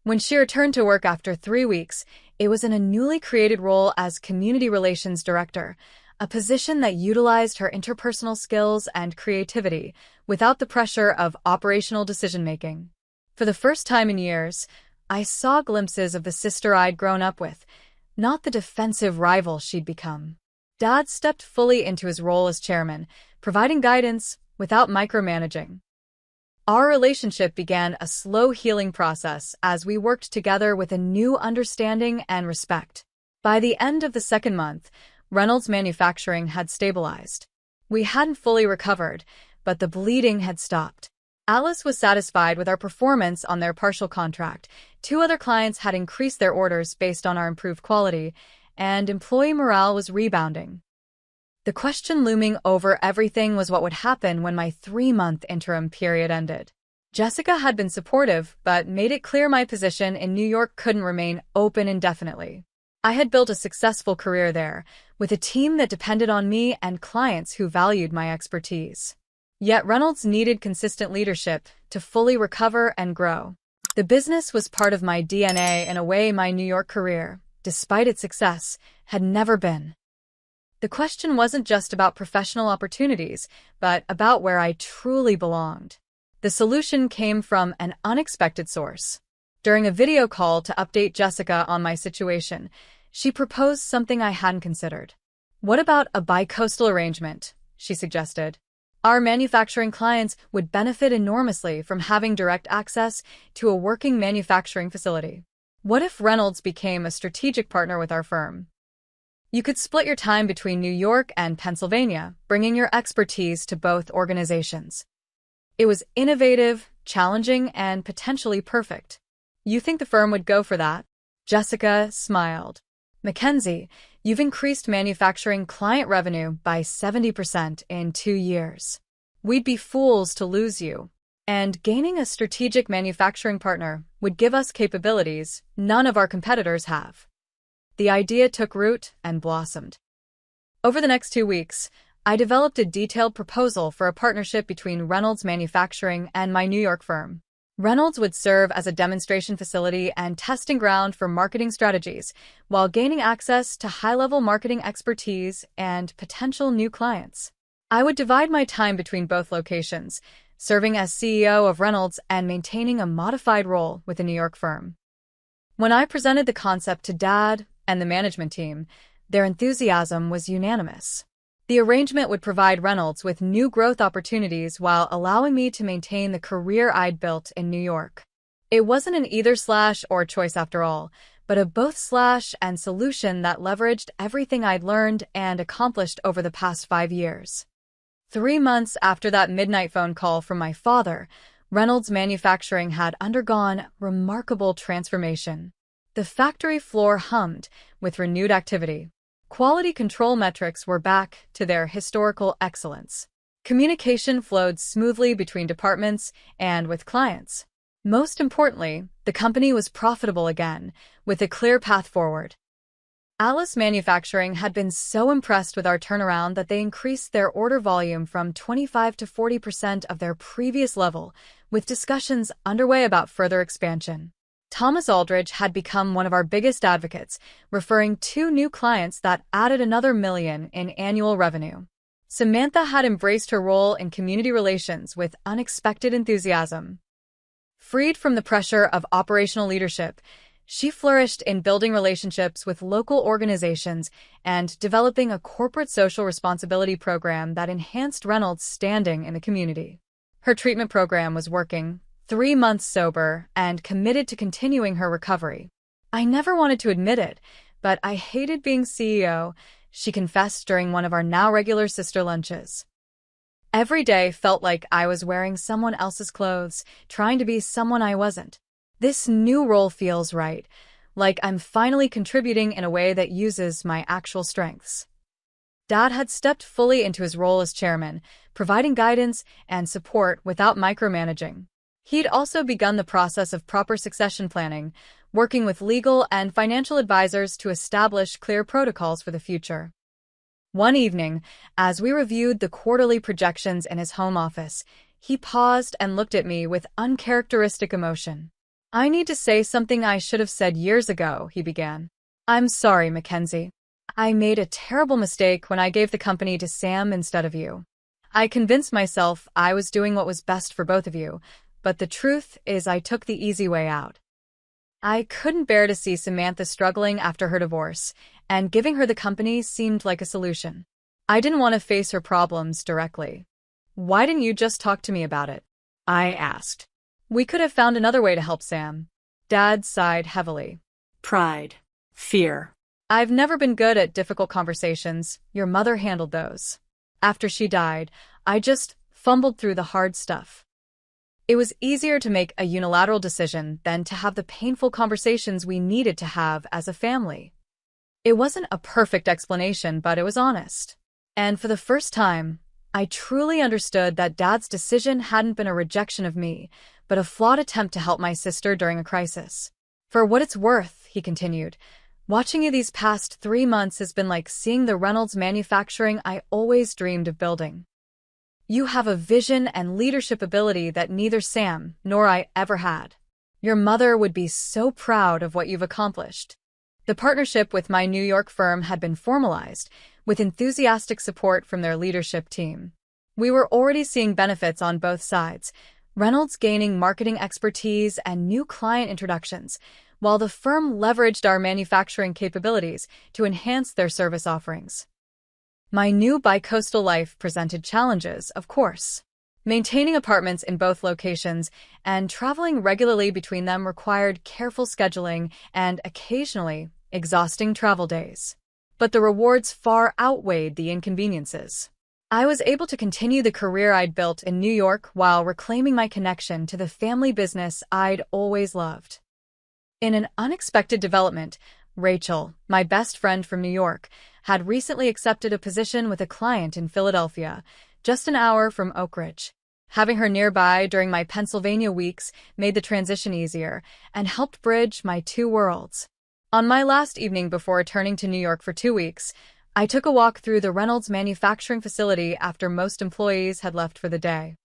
When she returned to work after 3 weeks, it was in a newly created role as Community Relations Director, a position that utilized her interpersonal skills and creativity without the pressure of operational decision-making. For the first time in years, I saw glimpses of the sister I'd grown up with, not the defensive rival she'd become. Dad stepped fully into his role as chairman, providing guidance without micromanaging. Our relationship began a slow healing process as we worked together with a new understanding and respect. By the end of the 2nd month, Reynolds Manufacturing had stabilized. We hadn't fully recovered, but the bleeding had stopped. Atlas was satisfied with our performance on their partial contract. 2 other clients had increased their orders based on our improved quality, and employee morale was rebounding. The question looming over everything was what would happen when my 3-month interim period ended. Jessica had been supportive, but made it clear my position in New York couldn't remain open indefinitely. I had built a successful career there, with a team that depended on me and clients who valued my expertise. Yet Reynolds needed consistent leadership to fully recover and grow. The business was part of my DNA in a way my New York career, despite its success, had never been. The question wasn't just about professional opportunities, but about where I truly belonged. The solution came from an unexpected source. During a video call to update Jessica on my situation, she proposed something I hadn't considered. "What about a bi-coastal arrangement?" she suggested. "Our manufacturing clients would benefit enormously from having direct access to a working manufacturing facility. What if Reynolds became a strategic partner with our firm? You could split your time between New York and Pennsylvania, bringing your expertise to both organizations." It was innovative, challenging, and potentially perfect. "You think the firm would go for that?" Jessica smiled. "Mackenzie, you've increased manufacturing client revenue by 70% in 2 years. We'd be fools to lose you. And gaining a strategic manufacturing partner would give us capabilities none of our competitors have." The idea took root and blossomed. Over the next 2 weeks, I developed a detailed proposal for a partnership between Reynolds Manufacturing and my New York firm. Reynolds would serve as a demonstration facility and testing ground for marketing strategies, while gaining access to high-level marketing expertise and potential new clients. I would divide my time between both locations, serving as CEO of Reynolds and maintaining a modified role with the New York firm. When I presented the concept to Dad and the management team, their enthusiasm was unanimous. The arrangement would provide Reynolds with new growth opportunities while allowing me to maintain the career I'd built in New York. It wasn't an either/or choice after all, but a both/and solution that leveraged everything I'd learned and accomplished over the past 5 years. 3 months after that midnight phone call from my father, Reynolds Manufacturing had undergone remarkable transformation. The factory floor hummed with renewed activity. Quality control metrics were back to their historical excellence. Communication flowed smoothly between departments and with clients. Most importantly, the company was profitable again, with a clear path forward. Alice Manufacturing had been so impressed with our turnaround that they increased their order volume from 25 to 40% of their previous level, with discussions underway about further expansion. Thomas Aldridge had become one of our biggest advocates, referring 2 new clients that added another $1 million in annual revenue. Samantha had embraced her role in community relations with unexpected enthusiasm. Freed from the pressure of operational leadership, she flourished in building relationships with local organizations and developing a corporate social responsibility program that enhanced Reynolds' standing in the community. Her treatment program was working, 3 months sober, and committed to continuing her recovery. "I never wanted to admit it, but I hated being CEO," she confessed during one of our now regular sister lunches. "Every day felt like I was wearing someone else's clothes, trying to be someone I wasn't. This new role feels right, like I'm finally contributing in a way that uses my actual strengths." Dad had stepped fully into his role as chairman, providing guidance and support without micromanaging. He'd also begun the process of proper succession planning, working with legal and financial advisors to establish clear protocols for the future. One evening, as we reviewed the quarterly projections in his home office, he paused and looked at me with uncharacteristic emotion. "I need to say something I should have said years ago," he began. "I'm sorry, Mackenzie. I made a terrible mistake when I gave the company to Sam instead of you. I convinced myself I was doing what was best for both of you, but the truth is I took the easy way out. I couldn't bear to see Samantha struggling after her divorce, and giving her the company seemed like a solution. I didn't want to face her problems directly. Why didn't you just talk to me about it?" I asked. "We could have found another way to help Sam." Dad sighed heavily. Pride. Fear. "I've never been good at difficult conversations. Your mother handled those. After she died, I just fumbled through the hard stuff. It was easier to make a unilateral decision than to have the painful conversations we needed to have as a family." It wasn't a perfect explanation, but it was honest. And for the first time, I truly understood that Dad's decision hadn't been a rejection of me, but a flawed attempt to help my sister during a crisis. For what it's worth, he continued, watching you these past 3 months has been like seeing the Reynolds manufacturing I always dreamed of building. You have a vision and leadership ability that neither Sam nor I ever had. Your mother would be so proud of what you've accomplished. The partnership with my New York firm had been formalized, with enthusiastic support from their leadership team. We were already seeing benefits on both sides, Reynolds gaining marketing expertise and new client introductions, while the firm leveraged our manufacturing capabilities to enhance their service offerings. My new bicoastal life presented challenges, of course. Maintaining apartments in both locations and traveling regularly between them required careful scheduling and, occasionally, exhausting travel days. But the rewards far outweighed the inconveniences. I was able to continue the career I'd built in New York while reclaiming my connection to the family business I'd always loved. In an unexpected development, Rachel, my best friend from New York, had recently accepted a position with a client in Philadelphia, just an hour from Oak Ridge. Having her nearby during my Pennsylvania weeks made the transition easier and helped bridge my two worlds. On my last evening before returning to New York for 2 weeks, I took a walk through the Reynolds manufacturing facility after most employees had left for the day.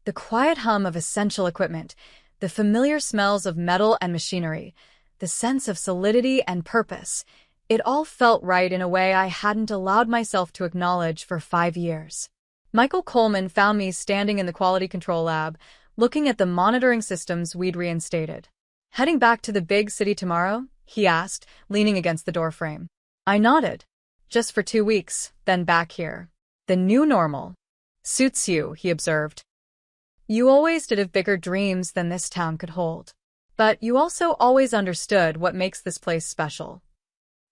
The quiet hum of essential equipment, the familiar smells of metal and machinery, the sense of solidity and purpose, it all felt right in a way I hadn't allowed myself to acknowledge for 5 years. Michael Coleman found me standing in the quality control lab, looking at the monitoring systems we'd reinstated. "Heading back to the big city tomorrow?" he asked, leaning against the doorframe. I nodded. "Just for 2 weeks, then back here. The new normal." "Suits you," he observed. "You always did have bigger dreams than this town could hold. But you also always understood what makes this place special."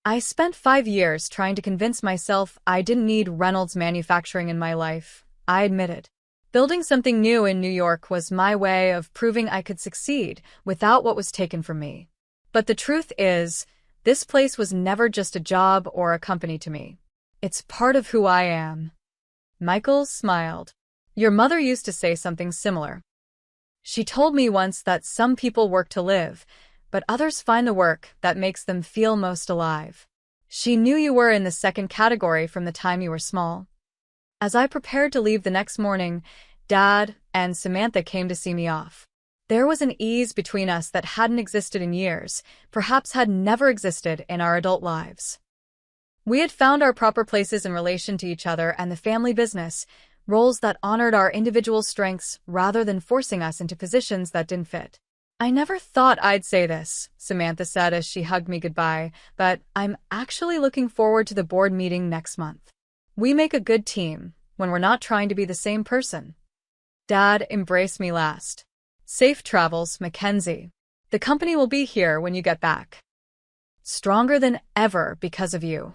I spent 5 years trying to convince myself I didn't need Reynolds manufacturing in my life, I admitted. Building something new in New York was my way of proving I could succeed without what was taken from me. But the truth is, this place was never just a job or a company to me. It's part of who I am. Michael smiled. "Your mother used to say something similar. She told me once that some people work to live, but others find the work that makes them feel most alive. She knew you were in the second category from the time you were small." As I prepared to leave the next morning, Dad and Samantha came to see me off. There was an ease between us that hadn't existed in years, perhaps had never existed in our adult lives. We had found our proper places in relation to each other and the family business, roles that honored our individual strengths rather than forcing us into positions that didn't fit. "I never thought I'd say this," Samantha said as she hugged me goodbye, "but I'm actually looking forward to the board meeting next month. We make a good team when we're not trying to be the same person." Dad embraced me last. "Safe travels, Mackenzie. The company will be here when you get back. Stronger than ever because of you."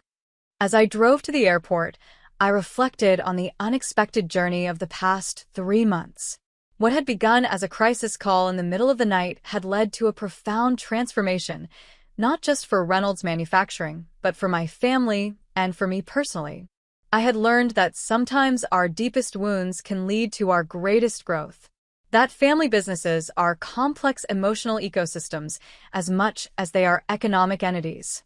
As I drove to the airport, I reflected on the unexpected journey of the past 3 months. What had begun as a crisis call in the middle of the night had led to a profound transformation, not just for Reynolds Manufacturing, but for my family and for me personally. I had learned that sometimes our deepest wounds can lead to our greatest growth. That family businesses are complex emotional ecosystems as much as they are economic entities.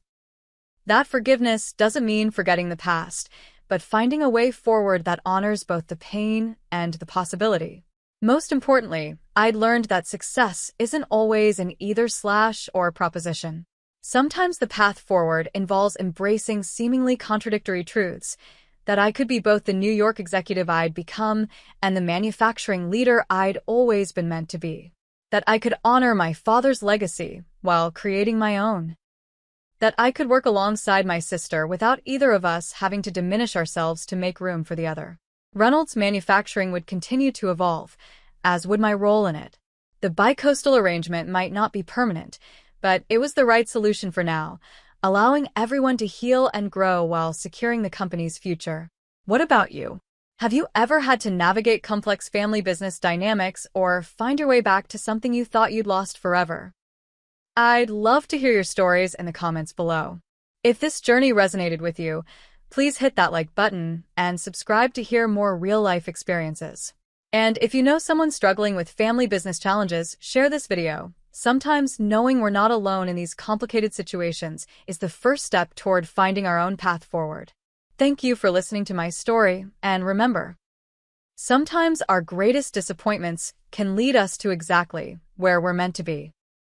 That forgiveness doesn't mean forgetting the past, but finding a way forward that honors both the pain and the possibility. Most importantly, I'd learned that success isn't always an either/or or proposition. Sometimes the path forward involves embracing seemingly contradictory truths, that I could be both the New York executive I'd become and the manufacturing leader I'd always been meant to be. That I could honor my father's legacy while creating my own. That I could work alongside my sister without either of us having to diminish ourselves to make room for the other. Reynolds Manufacturing would continue to evolve, as would my role in it. The bicoastal arrangement might not be permanent, but it was the right solution for now, allowing everyone to heal and grow while securing the company's future. What about you? Have you ever had to navigate complex family business dynamics or find your way back to something you thought you'd lost forever? I'd love to hear your stories in the comments below. If this journey resonated with you, please hit that like button and subscribe to hear more real-life experiences. And if you know someone struggling with family business challenges, share this video. Sometimes knowing we're not alone in these complicated situations is the first step toward finding our own path forward. Thank you for listening to my story, and remember, sometimes our greatest disappointments can lead us to exactly where we're meant to be.